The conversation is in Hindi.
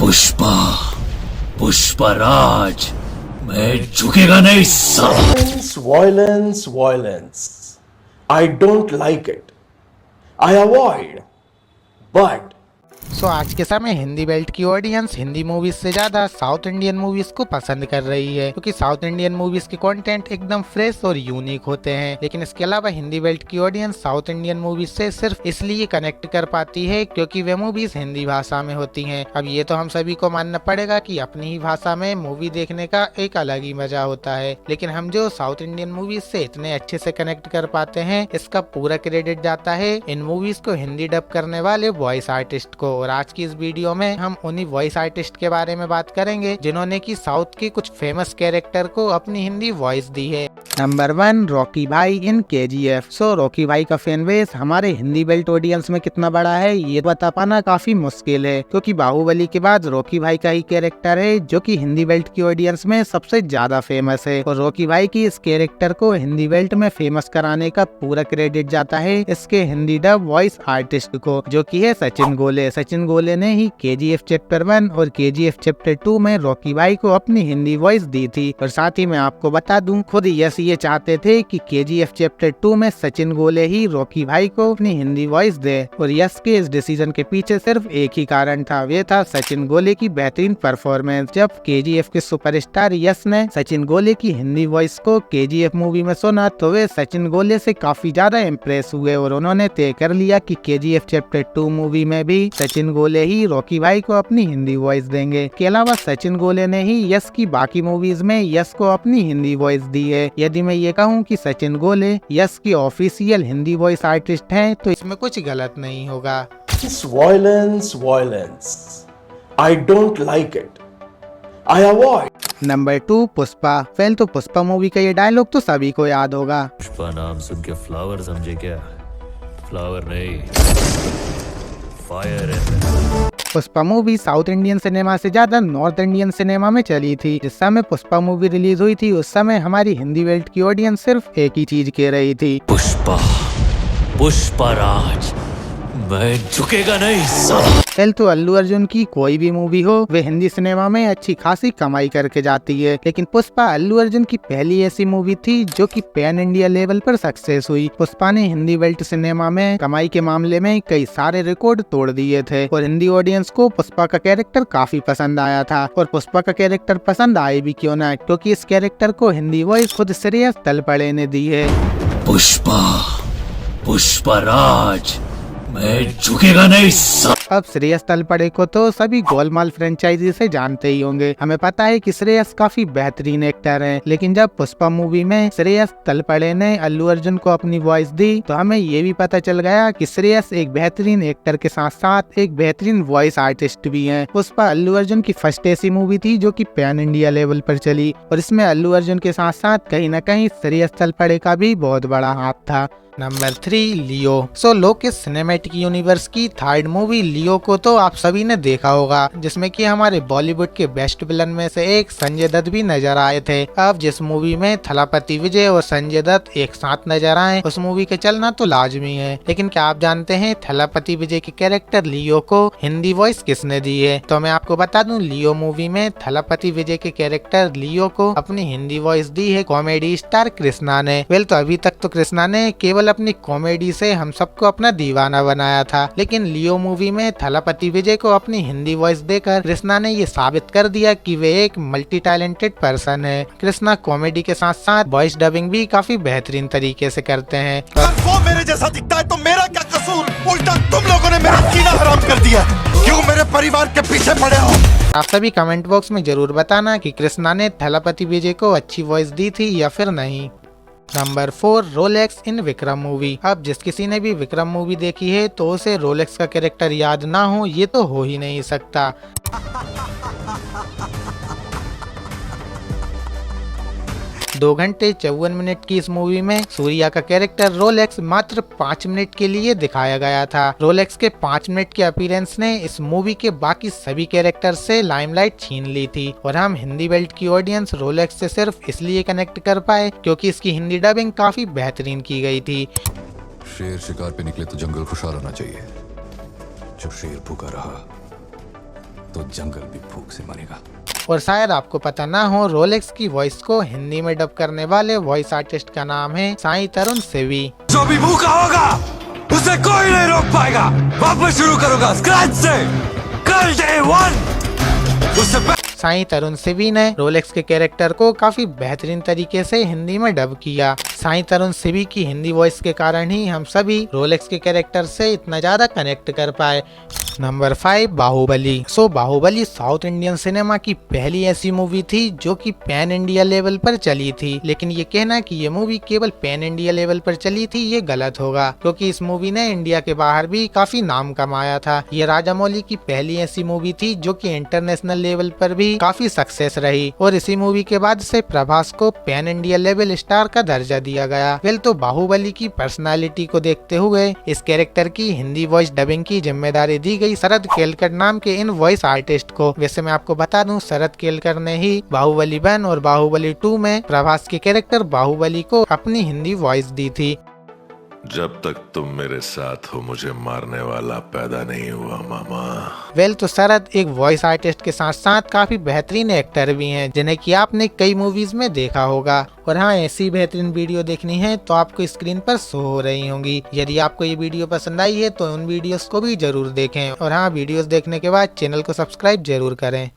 पुष्पा पुष्पराज, मैं झुकेगा नहीं साला। Violence, violence, violence. I don't like it. I avoid. But आज के समय हिंदी बेल्ट की ऑडियंस हिंदी मूवीज से ज्यादा साउथ इंडियन मूवीज को पसंद कर रही है, क्योंकि साउथ इंडियन मूवीज के कंटेंट एकदम फ्रेश और यूनिक होते हैं। लेकिन इसके अलावा हिंदी बेल्ट की ऑडियंस साउथ इंडियन मूवीज से सिर्फ इसलिए कनेक्ट कर पाती है क्योंकि वे मूवीज हिंदी भाषा में होती हैं। अब ये तो हम सभी को मानना पड़ेगा कि अपनी ही भाषा में मूवी देखने का एक अलग ही मजा होता है। लेकिन हम जो साउथ इंडियन मूवीज से इतने अच्छे से कनेक्ट कर पाते हैं, इसका पूरा क्रेडिट जाता है इन मूवीज को हिंदी डब करने वाले वॉइस आर्टिस्ट को। और आज की इस वीडियो में हम उन्हीं वॉइस आर्टिस्ट के बारे में बात करेंगे जिन्होंने की साउथ के कुछ फेमस कैरेक्टर को अपनी हिंदी वॉइस दी है। नंबर 1, रॉकी भाई इन KGF। रॉकी भाई का फैन बेस हमारे हिंदी बेल्ट ऑडियंस में कितना बड़ा है ये बता पाना काफी मुश्किल है, क्योंकि बाहुबली के बाद रॉकी भाई का ही कैरेक्टर है जो कि हिंदी बेल्ट की ऑडियंस में सबसे ज्यादा फेमस है। और रॉकी भाई की इस कैरेक्टर को हिंदी बेल्ट में फेमस कराने का पूरा क्रेडिट जाता है इसके हिंदी डब वॉइस आर्टिस्ट को, जो की है सचिन गोले। सचिन गोले ने ही KGF चैप्टर 1 और KGF चैप्टर 2 में रॉकी भाई को अपनी हिंदी वॉइस दी थी। और साथ ही मैं आपको बता दूं, खुद यस ये चाहते थे कि KGF चैप्टर 2 में सचिन गोले ही रॉकी भाई को अपनी हिंदी वॉइस दे। और यस के इस डिसीजन के पीछे सिर्फ एक ही कारण था, वे था सचिन गोले की बेहतरीन परफॉर्मेंस। जब KGF के सुपरस्टार यस ने सचिन गोले की हिंदी वॉइस को KGF मूवी में सुना तो वे सचिन गोले से काफी ज्यादा इम्प्रेस हुए और उन्होंने तय कर लिया कि KGF चैप्टर 2 मूवी में भी सचिन गोले ही रॉकी भाई को अपनी हिंदी वॉइस देंगे। के अलावा सचिन गोले ने ही यस की बाकी मूवीज में यस को अपनी हिंदी वॉइस दी है। यदि मैं ये कहूँ कि सचिन गोले यस की ऑफिशियल हिंदी वॉइस आर्टिस्ट हैं तो इसमें कुछ गलत नहीं होगा। violence, violence. I don't like it. I avoid. Number 2, Pushpa. पहले तो पुष्पा मूवी का ये डायलॉग तो सभी को याद होगा। पुष्पा नाम सुन के फ्लावर समझे क्या? फ्लावर नहीं, फायर है। Pushpa movie south Indian cinema से ज्यादा नॉर्थ इंडियन सिनेमा में चली थी। जिस समय पुष्पा मूवी रिलीज हुई थी उस समय हमारी हिंदी बेल्ट की ऑडियंस सिर्फ एक ही चीज कह रही थी, पुष्पा पुष्पराज, मैं झुकेगा नहीं साला। पहले तो अल्लू अर्जुन की कोई भी मूवी हो वे हिंदी सिनेमा में अच्छी खासी कमाई करके जाती है, लेकिन पुष्पा अल्लू अर्जुन की पहली ऐसी मूवी थी जो कि पैन इंडिया लेवल पर सक्सेस हुई। पुष्पा ने हिंदी बेल्ट सिनेमा में कमाई के मामले में कई सारे रिकॉर्ड तोड़ दिए थे और हिंदी ऑडियंस को पुष्पा का कैरेक्टर काफी पसंद आया था। और पुष्पा का कैरेक्टर पसंद आए भी क्यों ना, क्योंकि इस कैरेक्टर को हिंदी वॉइस खुद श्रेयस तलपड़े ने दी है। पुष्पा पुष्पराज, मैं झुकेगा नहीं साला। अब श्रेयस तलपड़े को तो सभी गोलमाल फ्रेंचाइजी से जानते ही होंगे। हमें पता है कि श्रेयस काफी बेहतरीन एक्टर हैं, लेकिन जब पुष्पा मूवी में श्रेयस तलपड़े ने अल्लू अर्जुन को अपनी वॉइस दी तो हमें ये भी पता चल गया कि श्रेयस एक बेहतरीन एक्टर के साथ साथ एक बेहतरीन वॉइस आर्टिस्ट भी हैं। पुष्पा अल्लू अर्जुन की फर्स्ट ऐसी मूवी थी जो कि पैन इंडिया लेवल पर चली और इसमें अल्लू अर्जुन के साथ साथ कहीं न कहीं श्रेयस तलपड़े का भी बहुत बड़ा हाथ था। नंबर 3, लियो। लोकेश सिनेमैटिक यूनिवर्स की थर्ड मूवी लियो को तो आप सभी ने देखा होगा, जिसमें कि हमारे बॉलीवुड के बेस्ट विलन में से एक संजय दत्त भी नजर आए थे। अब जिस मूवी में थलापति विजय और संजय दत्त एक साथ नजर आए उस मूवी के चलना तो लाजमी है। लेकिन क्या आप जानते हैं थलापति विजय के कैरेक्टर लियो को हिंदी वॉइस किसने दी है? तो मैं आपको बता दूं, लियो मूवी में थलापति विजय के कैरेक्टर लियो को अपनी हिंदी वॉइस दी है कॉमेडी स्टार कृष्णा ने। वेल तो अभी तक तो कृष्णा ने केवल अपनी कॉमेडी से हम सबको अपना दीवाना बनाया था, लेकिन लियो मूवी में थलापति विजय को अपनी हिंदी वॉइस देकर कृष्णा ने ये साबित कर दिया कि वे एक मल्टी टैलेंटेड पर्सन है। कृष्णा कॉमेडी के साथ साथ वॉइस डबिंग भी काफी बेहतरीन तरीके से करते हैं। अगर वो मेरे जैसा दिखता है तो मेरा क्या कसूर? उल्टा तुम लोगों ने मेरा जीना हराम कर दिया। क्यों मेरे परिवार के पीछे पड़े हो? आप सभी कमेंट बॉक्स में जरूर बताना कि कृष्णा ने थलापति विजय को अच्छी वॉइस दी थी या फिर नहीं। नंबर 4, रोलेक्स इन विक्रम मूवी। अब जिस किसी ने भी विक्रम मूवी देखी है तो उसे रोलेक्स का कैरेक्टर याद ना हो ये तो हो ही नहीं सकता। 2 घंटे 54 मिनट की इस मूवी में सूर्या का कैरेक्टर रोलेक्स मात्र 5 मिनट के लिए दिखाया गया था। रोलेक्स के 5 मिनट के अपीयरेंस ने इस मूवी के बाकी सभी कैरेक्टर से लाइमलाइट छीन ली थी और हम हिंदी बेल्ट की ऑडियंस रोलेक्स से सिर्फ इसलिए कनेक्ट कर पाए क्योंकि इसकी हिंदी डबिंग काफी बेहतरीन की गई थी। शेर शिकार पे निकले तो जंगल खुशहाल होना चाहिए। जो शेर भूखा रहा तो जंगल भी भूख से मरेगा। और शायद आपको पता ना हो, रोलेक्स की वॉइस को हिंदी में डब करने वाले वॉइस आर्टिस्ट का नाम है साईं तरुण सेवी। जो भी भूखा होगा उसे कोई नहीं रोक पाएगा। वापस शुरू करूंगा स्क्रैच से, कल डे 1 उससे। साईं तरुण सेवी ने रोलेक्स के कैरेक्टर को काफी बेहतरीन तरीके से हिंदी में डब किया। साईं तरुण सेवी की हिंदी वॉइस के कारण ही हम सभी रोलेक्स के कैरेक्टर से इतना ज्यादा कनेक्ट कर पाए। Number 5, Baahubali. Baahubali south Indian cinema की पहली ऐसी मूवी थी जो कि पैन इंडिया लेवल पर चली थी। लेकिन ये कहना कि ये मूवी केवल पैन इंडिया लेवल पर चली थी ये गलत होगा, क्योंकि इस मूवी ने इंडिया के बाहर भी काफी नाम कमाया था। ये राजामौली की पहली ऐसी मूवी थी जो कि इंटरनेशनल लेवल पर भी काफी सक्सेस रही, और इसी मूवी के बाद से प्रभास को पैन इंडिया लेवल स्टार का दर्जा दिया गया। वेल, तो बाहुबली की पर्सनालिटी को देखते हुए इस कैरेक्टर की हिंदी वॉइस डबिंग की जिम्मेदारी दी गई शरद केलकर नाम के इन वॉइस आर्टिस्ट को। वैसे मैं आपको बता दूं, शरद केलकर ने ही बाहुबली 1 और बाहुबली 2 में प्रभास के कैरेक्टर बाहुबली को अपनी हिंदी वॉइस दी थी। जब तक तुम मेरे साथ हो मुझे मारने वाला पैदा नहीं हुआ मामा। वेल, तो शरद एक वॉइस आर्टिस्ट के साथ साथ काफी बेहतरीन एक्टर भी हैं, जिन्हें कि आपने कई मूवीज में देखा होगा। और हाँ, ऐसी बेहतरीन वीडियो देखनी है तो आपको स्क्रीन पर शो हो रही होंगी। यदि आपको ये वीडियो पसंद आई है तो उन वीडियोस को भी जरूर देखें, और हाँ, वीडियोस देखने के बाद चैनल को सब्सक्राइब जरूर करें।